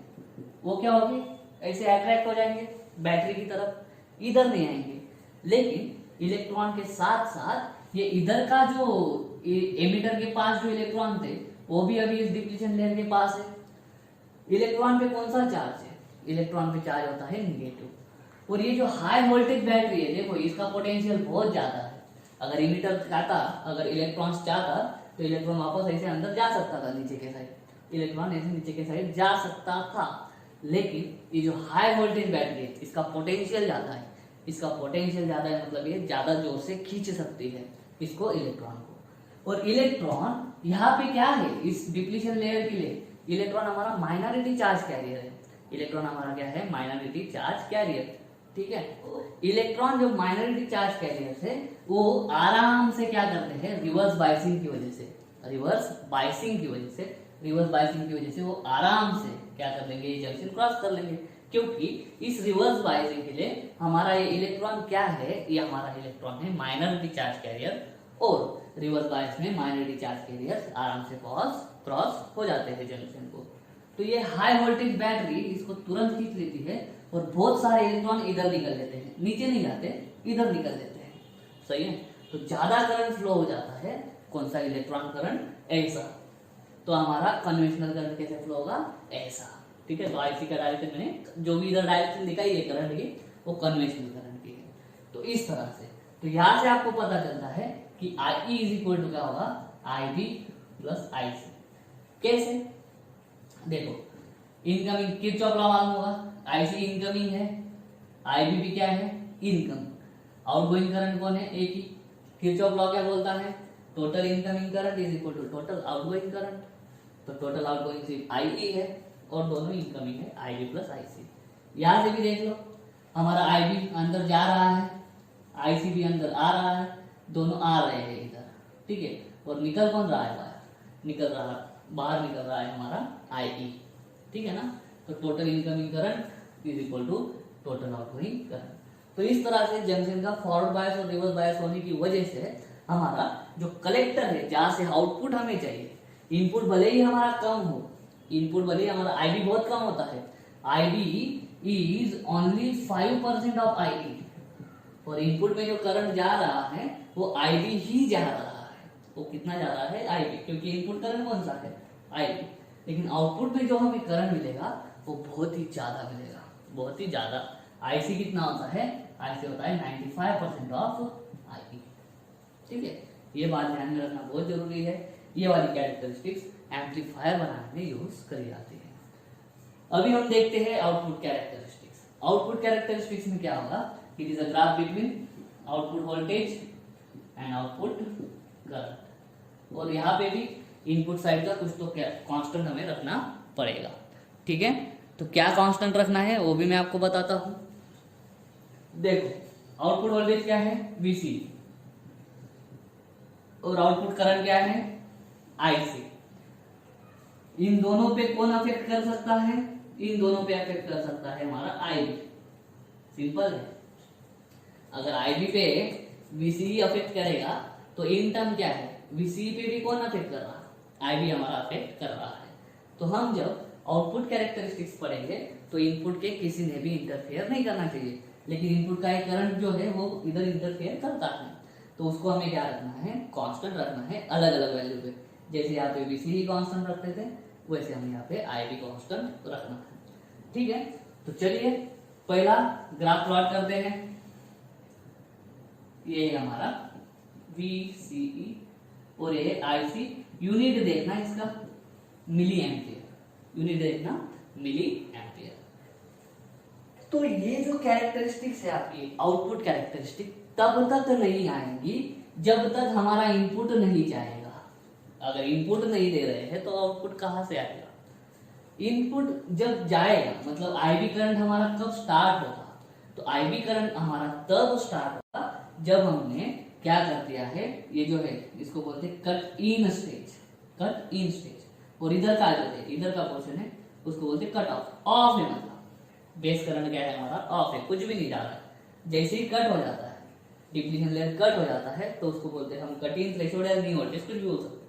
S1: वो क्या होंगे, ऐसे अट्रैक्ट हो जाएंगे बैटरी की तरफ, इधर नहीं आएंगे, लेकिन इलेक्ट्रॉन के साथ साथ ये इधर का जो एमिटर के पास जो इलेक्ट्रॉन थे वो भी अभी इस डिप्लीशन लेयर के पास है। इलेक्ट्रॉन पे कौन सा चार्ज है, इलेक्ट्रॉन पे चार्ज होता है निगेटिव। और ये जो हाई वोल्टेज बैटरी है, देखो इसका पोटेंशियल बहुत ज्यादा है, अगर इमिटर चाहता, अगर इलेक्ट्रॉन्स चाहता तो इलेक्ट्रॉन वापस ऐसे अंदर जा सकता था नीचे के साइड, इलेक्ट्रॉन ऐसे नीचे के साइड जा सकता था, लेकिन ये जो हाई वोल्टेज बैटरी है इसका पोटेंशियल ज्यादा है, इसका पोटेंशियल ज्यादा है, मतलब ये ज्यादा जोर से खींच सकती है इसको, इलेक्ट्रॉन को। और इलेक्ट्रॉन यहाँ पे क्या है, इस डिप्लीशन लेयर के लिए इलेक्ट्रॉन हमारा माइनॉरिटी चार्ज कैरियर है, इलेक्ट्रॉन हमारा क्या है, माइनॉरिटी चार्ज कैरियर। ठीक है, इलेक्ट्रॉन जो माइनॉरिटी चार्ज कैरियर है वो आराम से क्या करते हैं, रिवर्स बायसिंग की वजह से, रिवर्स बायसिंग की वजह से, रिवर्स बायसिंग की वजह से वो आराम से क्या कर लेंगे, ये जंक्शन क्रॉस कर लेंगे, क्योंकि इस रिवर्स बायसिंग के लिए हमारा ये इलेक्ट्रॉन क्या है, ये हमारा इलेक्ट्रॉन है माइनॉरिटी चार्ज कैरियर, और रिवर्स बायस में माइनॉरिटी चार्ज कैरियर आराम से क्रॉस हो जाते हैं जंक्शन को। तो ये हाई वोल्टेज बैटरी इसको तुरंत खींच लेती है और बहुत सारे इलेक्ट्रॉन इधर निकल लेते हैं, नीचे नहीं जाते, इधर निकल लेते हैं। सही है, तो ज्यादा करंट फ्लो हो जाता है, कौन सा, इलेक्ट्रॉन करंट, ऐसा। तो हमारा कन्वेंशनल करंट कैसे फ्लो होगा, ऐसा। ठीक है, तो आईसी का डायरेक्शन मैंने जो भी इधर डायरेक्शन दिखाई है करंट की, वो कन्वेंशनल करंट की है। तो इस तरह से, तो यहां से आपको पता चलता है कि आई इज इक्वल टू क्या होगा, आई बी प्लस आई सी। कैसे, देखो इनकमिंग किरचॉफ लॉ मालूम होगा, आईसी इनकमिंग है, आईबी भी क्या है, इनकमिंग। आउटगोइंग करंट कौन है, एक ही। किरचॉफ लॉ क्या बोलता है, total incoming current is equal to total outgoing current. तो टोटल आउटगोइंग सिर्फ आई है और दोनों इनकमिंग है, आईबी प्लस आईसी। यहां से भी देख लो, हमारा आईबी अंदर जा रहा है, आईसी भी अंदर आ रहा है, दोनों आ रहे हैं इधर। ठीक है, और निकल कौन रहा है, बाहर निकल रहा है हमारा आई। ठीक है ना, तो total incoming current is equal to total outgoing current. तो इस तरह से जंक्शन का फॉरवर्ड बायस और रिवर्स बायस होने की वजह से हमारा जो कलेक्टर है, जहां से आउटपुट हमें चाहिए, इनपुट भले ही हमारा कम हो, इनपुट भले ही हमारा आईबी बहुत कम होता है, IB is only 5% of IB, और इनपुट में जो करंट जा रहा है वो आईबी ही जा रहा है। वो कितना जा रहा है, आईबी, क्योंकि इनपुट करंट कौन सा है, आईबी। लेकिन आउटपुट में जो हमें करंट मिलेगा वो बहुत ही ज्यादा मिलेगा, बहुत ही ज्यादा। आईसी कितना होता है, आईसी होता है 95% ऑफ आईबी। ठीक है, ये बात ध्यान में रखना बहुत जरूरी है। ये वाली कैरेक्टरिस्टिक्स एम्पलीफायर बनाने में यूज करी जाती है। अभी हम देखते हैं आउटपुट कैरेक्टरिस्टिक्स। आउटपुट कैरेक्टरिस्टिक्स में क्या होगा, it is a graph between output voltage and output current, और यहाँ पे भी इनपुट साइड का कुछ तो कांस्टेंट हमें रखना पड़ेगा। ठीक है, तो क्या कांस्टेंट रखना है वो भी मैं आपको बताता हूं। देखो आउटपुट वोल्टेज क्या है, Vc, और आउटपुट करंट क्या है, Ic। इन दोनों पे कौन अफेक्ट कर सकता है, इन दोनों पे अफेक्ट कर सकता है हमारा Ib। सिंपल है, अगर Ib पे Vce अफेक्ट करेगा तो इन टर्म क्या है, Vce पे भी कौन अफेक्ट कर रहा है, Ib हमारा अफेक्ट कर रहा है। तो हम जब आउटपुट कैरेक्टरिस्टिक्स पढ़ेंगे तो इनपुट के किसी ने भी इंटरफेयर नहीं करना चाहिए, लेकिन इनपुट का एक करंट जो है वो इधर इंटरफेयर करता है, तो उसको हमें क्या रखना है, कांस्टेंट रखना है अलग अलग वैल्यू पे। जैसे यहाँ पे Vc ही कांस्टेंट रखते थे, वैसे हम यहाँ पे Ib कांस्टेंट रखना है। ठीक है, तो चलिए पहला ग्राफ प्लॉट करते हैं। ये है हमारा Vce और ये Ic। यूनिट देखना इसका मिली एम्पियर, यूनिट देखना मिली एम्पियर। तो ये जो कैरेक्टरिस्टिक्स है आपकी आउटपुट कैरेक्टरिस्टिक तब तक नहीं आएंगी जब तक हमारा इनपुट नहीं जाएगा। अगर इनपुट नहीं दे रहे हैं तो आउटपुट कहां से आएगा, इनपुट जब जाएगा मतलब आईबी करंट हमारा कब स्टार्ट होगा, तो आईबी करंट हमारा तब स्टार्ट होगा जब हमने क्या कर दिया है, ये जो है इसको बोलते हैं cut in stage, cut in stage. और इधर का जो है, इधर का पोर्शन है उसको बोलते हैं कट ऑफ। ऑफ है मतलब बेस करंट क्या है हमारा, ऑफ है, कुछ भी नहीं जा रहा है। जैसे ही कट हो जाता है, डिप्लीशन लेयर कट हो जाता है, तो उसको बोलते हैं हम कट इन थ्रेशोल्ड या नी वोल्टेज, कुछ भी बोल सकते हैं।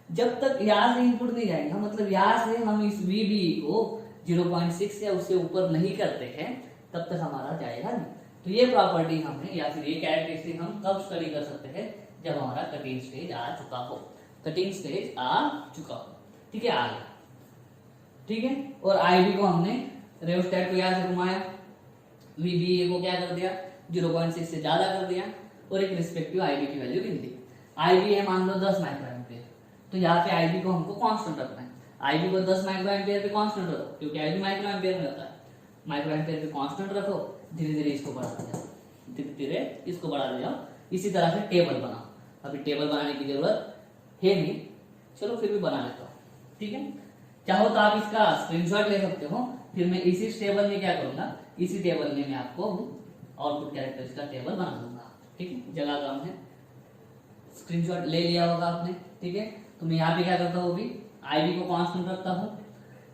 S1: जब तक यहाँ से इनपुट नहीं जाएगा, मतलब यहाँ से हम इस VB को 0.6 या उससे ऊपर नहीं करते हैं, तब तक हमारा जाएगा नहीं। तो ये प्रॉपर्टी हमें या फिर ये कैरेक्टरिस्टिक हम कब स्टडी कर सकते हैं, जब हमारा कटिंग स्टेज आ चुका हो, कटिंग स्टेज आ चुका हो। ठीक है, आ गया। ठीक है, और आईबी को हमने रेयोस्टेट को यहाँ से घुमाया, VBA को क्या कर दिया 0.6 से ज्यादा कर दिया, और एक रिस्पेक्टिव आईबी की वैल्यू गिन दी। आईबी है मान लो 10 माइक्रोएम्पियर, तो यहाँ पे आईबी को हमको कांस्टेंट रखना है। आईबी को 10 माइक्रोएम्पियर पे कांस्टेंट रखो, क्योंकि आईबी माइक्रोएम्पियर में होता है। माइक्रोएम्पियर पे कांस्टेंट रखो, धीरे धीरे इसको बढ़ाते जाओ, धीरे धीरे इसको बढ़ाते जाओ। इसी तरह से टेबल बनाओ। अभी टेबल बनाने की जरूरत है नहीं, चलो फिर भी बना लेता हूँ। ठीक है, चाहो तो आप इसका स्क्रीनशॉट ले सकते हो। फिर मैं इसी टेबल में क्या करूंगा, इसी टेबल में मैं आपको आउटपुट कैरेक्टर्स का टेबल बना दूंगा। ठीक है, जगह कम है, स्क्रीनशॉट ले लिया होगा आपने। ठीक है, तो मैं यहाँ पे क्या करता हूँ, आईबी को कांस्टेंट रखता हूँ।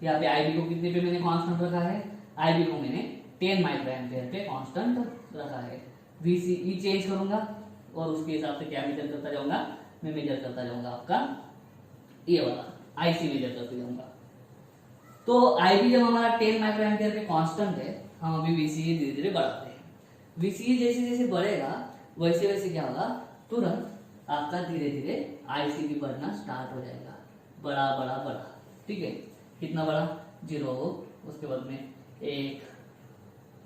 S1: यहाँ पे आईबी को कितने पे मैंने कांस्टेंट रखा है, आईबी को मैंने 10 माइक्रोएम्पियर पे कांस्टेंट रखा है। VCE चेंज करूंगा और उसके हिसाब से क्या मेजर करता जाऊंगा, मैं मेजर करता जाऊंगा आपका ये वाला IC मेजर करते जाऊंगा। तो IB जब हमारा 10 माइक्रोएम्पियर पे कांस्टेंट है, हम अभी VCE धीरे धीरे बढ़ाते हैं। VCE जैसे जैसे बढ़ेगा वैसे वैसे क्या होगा, तुरंत आपका धीरे धीरे IC भी बढ़ना स्टार्ट हो जाएगा, बड़ा बड़ा बड़ा। ठीक है, कितना बड़ा, 0, उसके बाद में 1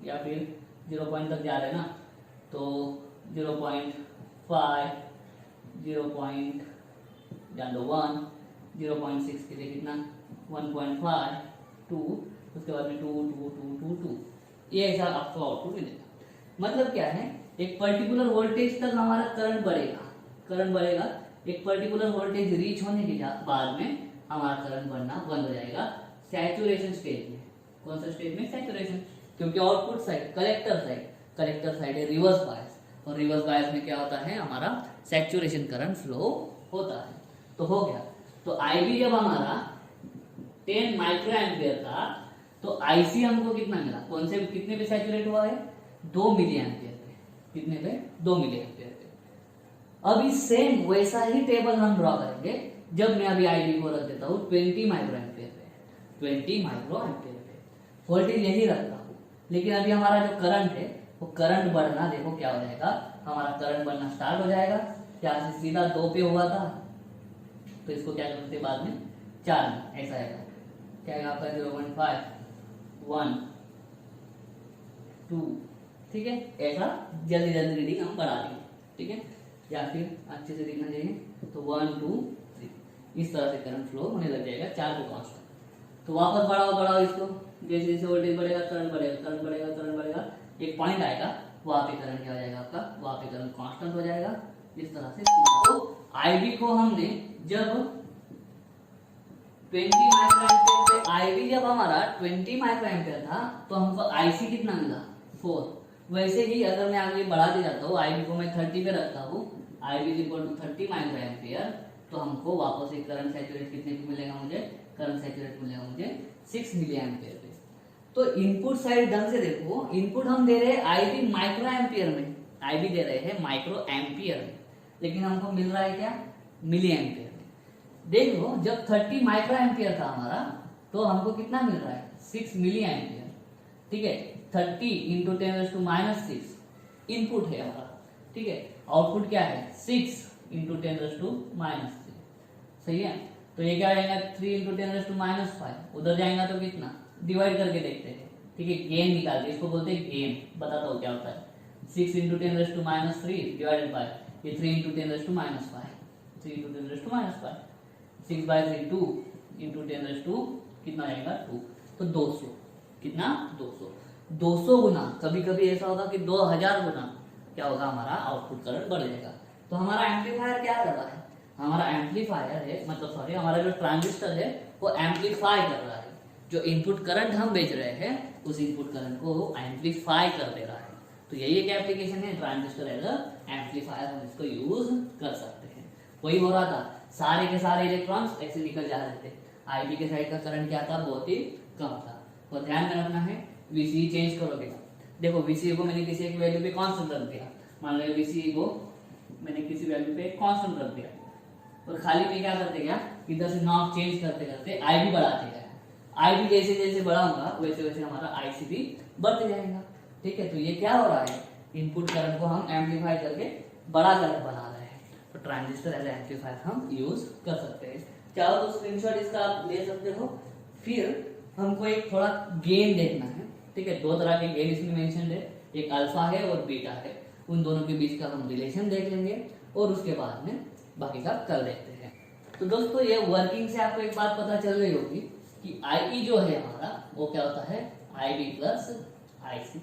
S1: या फिर 0 पॉइंट तक जा रहे हैं ना, तो 0.5, 0. जान दो 1, 0.6 के लिए कितना 1.5, 2, उसके बाद में 2, 2, 2, 2, 2। ये ऐसा आपको आउटपुट मिलेगा। मतलब क्या है, एक पर्टिकुलर वोल्टेज तक हमारा करंट बढ़ेगा, करंट बढ़ेगा। एक पर्टिकुलर वोल्टेज रीच होने के बाद में हमारा करंट बढ़ना बंद हो जाएगा सैचुरेशन स्टेज में। कौन सा स्टेज में, सैचुरेशन। क्योंकि आउटपुट साइड कलेक्टर साइड है रिवर्स बायस, और रिवर्स बायस में क्या होता है, हमारा सैचुरेशन करंट फ्लो होता है। तो हो गया। तो IB जब हमारा 10 माइक्रोएम्पियर था, तो IC हमको कितना मिला, कौन से कितने पे सैचुरेट हुआ है, 2 मिली एम्पियर पे। कितने पे, 2 मिली एम्पियर पे। अभी सेम वैसा ही टेबल हम ड्रॉ करेंगे जब मैं अभी IB को रख देता हूँ 20 माइक्रोएम्पियर पे, 20 माइक्रोएम्पियर पे वोल्टेज यही रखता हूँ। लेकिन अभी हमारा जो करंट है वो करंट बढ़ना, देखो क्या हो जाएगा, हमारा करंट बढ़ना स्टार्ट हो जाएगा। यहाँ से सीधा 2 पे हुआ था, तो इसको क्या करते बाद में 4 में, ऐसा आएगा। क्या आएगा आपका 0.5, 1, 2। ठीक है, ऐसा जल्दी जल्दी रीडिंग हम बढ़ा देंगे। ठीक है, या फिर अच्छे से दिखना चाहिए, तो 1, 2, 3 इस तरह से करंट फ्लो होने लग जाएगा 4 को कांस्टेंट। तो वापस बढ़ाओ इसको, जैसे जैसे वोल्टेज बढ़ेगा करंट बढ़ेगा, करंट बढ़ेगा, करंट बढ़ेगा, एक पॉइंट आएगा वहां पे करंट क्या हो जाएगा आपका, वहां पे करंट कांस्टेंट हो जाएगा। इस तरह से तो आईवी को हमने जब 20 माइक्रो एम्पियर पे, आईवी जब हमारा 20 माइक्रो एम्पियर था तो हमको आईसी कितना मिला 4। वैसे ही अगर मैं आगे बढ़ा दे जाता हूँ, आईवी को मैं 30 पे रखता हूँ, IV is equal to 30 micro ampere, तो हमको वापस एक करंट सैचुरेट कितने पे मिलेगा मुझे, करंट सैचुरेट मिलेगा मुझे 6 मिली एम्पियर पे। तो इनपुट साइड ढंग से देखो, इनपुट हम दे रहे हैं आईवी माइक्रो एम्पियर में, आईवी दे रहे हैं माइक्रो एम्पियर में, लेकिन हमको मिल रहा है क्या, मिली एम्पियर में। देख लो जब 30 माइक्रो एम्पियर था हमारा तो हमको कितना मिल रहा है 6 मिली एम्पियर, ठीक है। 30 इंटू 10⁻⁻6 इनपुट है हमारा, ठीक है। आउटपुट क्या है 6 इंटू 10⁻⁻3, सही है। तो ये क्या आ जाएगा 3 इंटू 10⁻⁵, उधर जाएगा तो कितना, डिवाइड करके देखते हैं, ठीक है। गेन निकालते हैं, इसको बोलते हैं गेन, बताता हूँ क्या होता है। 6 इंटू 10⁻³ डिवाइडेड बाय ये 3 इंटू 10⁻⁵, 3 इंटू 10⁻⁵, 6/3 2 इंटू 10⁻² कितना आएगा 2, तो 200, कितना 200 गुना, कभी कभी ऐसा होगा कि 2000 गुना क्या होगा, हमारा आउटपुट करंट बढ़ जाएगा। तो हमारा एम्पलीफायर क्या कर रहा है, हमारा एम्पलीफायर है, मतलब सॉरी हमारा जो ट्रांजिस्टर है वो एम्पलीफाई कर रहा है, जो इनपुट करंट हम भेज रहे हैं उस इनपुट करंट को एम्पलीफाई कर दे रहा है। तो यही एक एप्लीकेशन है ट्रांजिस्टर एज एम्पलीफायर, हम इसको यूज कर सकते हैं। वही हो रहा था, सारे के सारे इलेक्ट्रॉन्स ऐसे निकल जा रहे थे, आईवी के साइड का करंट क्या था, बहुत ही कम था। तो ध्यान में रखना है, वीसी चेंज करोगे, देखो वीसी को मैंने किसी एक वैल्यू पे कांस्टेंट रख दिया, मान लो वीसी को मैंने किसी वैल्यू पे कांस्टेंट रख दिया, और खाली में क्या करते गया, इधर से नॉब चेंज करते करते आईवी बढ़ाते गया, आईवी जैसे जैसे बढ़ाऊंगा वैसे वैसे हमारा आईसी भी बढ़ते जाएगा, ठीक है। तो ये क्या हो रहा है, इनपुट करंट को हम एम्पलीफाई करके बड़ा करंट बना रहे हैं। तो ट्रांजिस्टर एज एम्पलीफायर हम यूज कर सकते हैं। चाहो तो स्क्रीनशॉट इसका आप ले सकते हो। फिर हमको एक थोड़ा गेन देखना है, ठीक है। दो तरह के गेन इसमें मेंशन है, एक अल्फा है और बीटा है, उन दोनों के बीच का हम रिलेशन देख लेंगे और उसके बाद में बाकी का कर लेते हैं। तो दोस्तों ये वर्किंग से आपको एक बात पता चल गई होगी कि आई जो है हमारा वो क्या होता है, आईवी प्लस आईसी,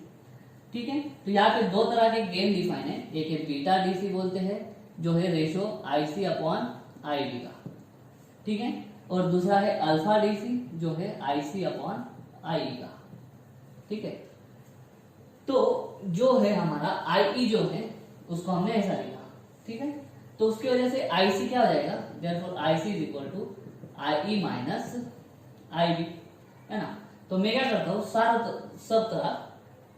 S1: ठीक है। तो यहाँ पे दो तरह के गेन डिफाइन है, एक है बीटा डीसी बोलते हैं जो है रेशो आईसी अपॉन आईवी का, ठीक है, और दूसरा है अल्फा डीसी जो है आईसी अपॉन आई का, ठीक है। तो जो है हमारा आई जो है उसको हमने ऐसा लिखा, ठीक है। तो उसकी वजह से आईसी क्या हो जाएगा, therefore IC is equal to I minus IV, है ना। तो मैं क्या करता हूँ, सब तरह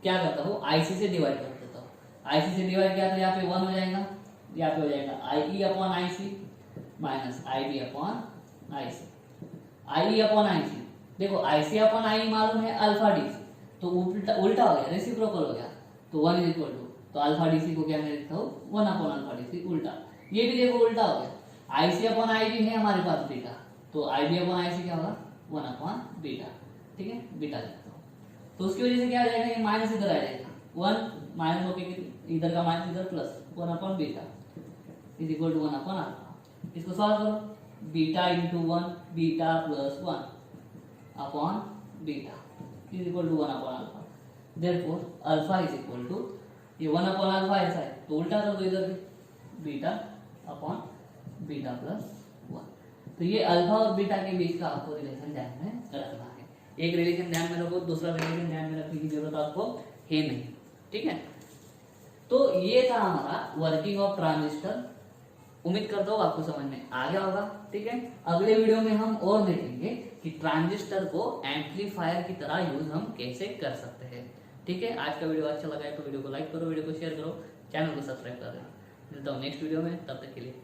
S1: क्या करता हूँ, आईसी से डिवाइड कर देता हूँ। आईसी से डिवाइड किया तो यहाँ पे 1 हो जाएगा, यहाँ पे हो जाएगा I upon IC minus IB upon IC, I upon IC. देखो आईसी अपॉन आई मालूम है अल्फा डीसी, तो उल्टा उल्टा हो गया, रेसिप्रोकल हो गया, तो 1 इज इक्वल टू, तो अल्फा डीसी को क्या मैं लिखता हूँ 1 अपॉन अल्फा डीसी, उल्टा। ये भी देखो उल्टा हो गया, आईसी अपॉन आईवी है हमारे पास बीटा, तो आईवी अपॉन आईसी क्या होगा 1 अपॉन बीटा, ठीक है, बीटा लिखता हूँ। तो उसकी वजह से क्या आ जाएगा, ये माइनस इधर आ जाएगा, 1 माइनस होके इधर का माइनस इधर plus 1 upon beta is equal to 1 upon alpha. इसको सॉल्व करो, beta into 1 beta plus 1 upon beta is equal to 1 upon alpha. Therefore alpha is equal to, ये 1 अपॉन अल्फा ऐसा है तो उल्टा कर दो इधर बीटा अपॉन बीटा प्लस 1। तो ये अल्फा और बीटा के बीच का आपको रिलेशन ध्यान में रखना है। एक रिलेशन ध्यान में रखो, दूसरा रिलेशन ध्यान में रखने की जरूरत आपको है नहीं, ठीक है। तो ये था हमारा वर्किंग ऑफ ट्रांजिस्टर। उम्मीद करता हूँ आपको समझ में आ गया होगा, ठीक है। अगले वीडियो में हम और देखेंगे कि ट्रांजिस्टर को एम्पलीफायर की तरह यूज हम कैसे कर सकते हैं, ठीक है। आज का वीडियो अच्छा लगा है तो वीडियो को लाइक करो, वीडियो को शेयर करो, चैनल को सब्सक्राइब कर देना। मिलता हूँ नेक्स्ट वीडियो में, तब तक के लिए